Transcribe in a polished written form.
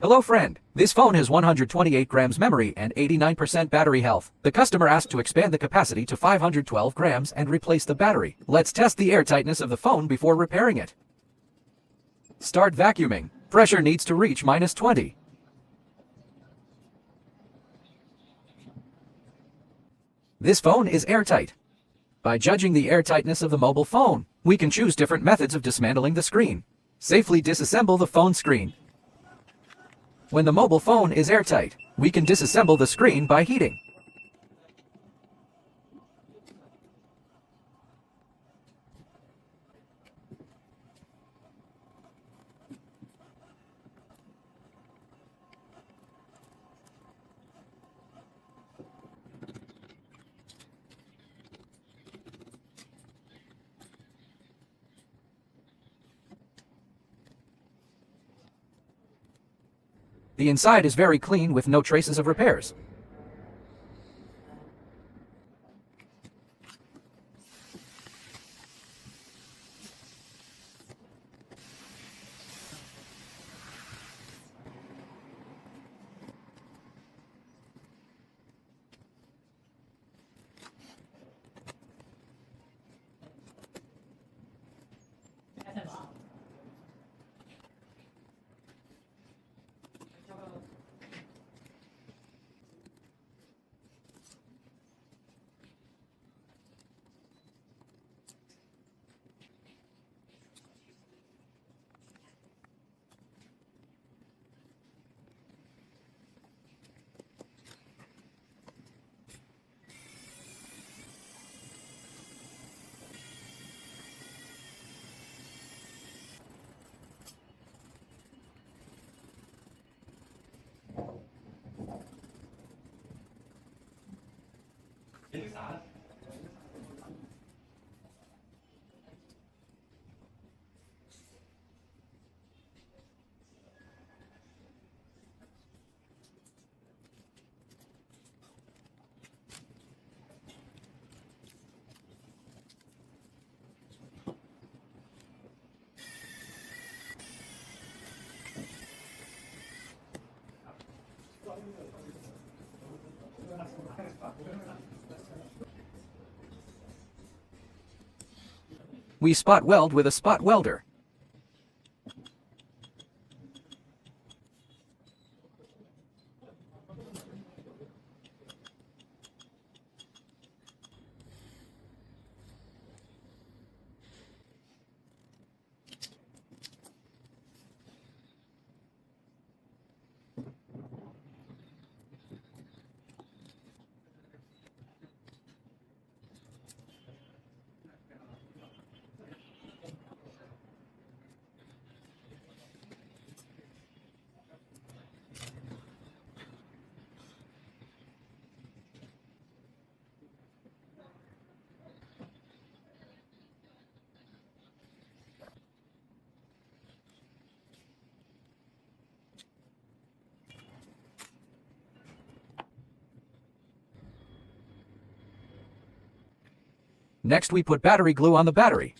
Hello friend, this phone has 128 grams memory and 89% battery health. The customer asked to expand the capacity to 512 grams and replace the battery. Let's test the airtightness of the phone before repairing it. Start vacuuming. Pressure needs to reach -20. This phone is airtight. By judging the airtightness of the mobile phone, we can choose different methods of dismantling the screen. Safely disassemble the phone screen. When the mobile phone is airtight, we can disassemble the screen by heating. The inside is very clean with no traces of repairs. We spot weld with a spot welder. Next we put battery glue on the battery.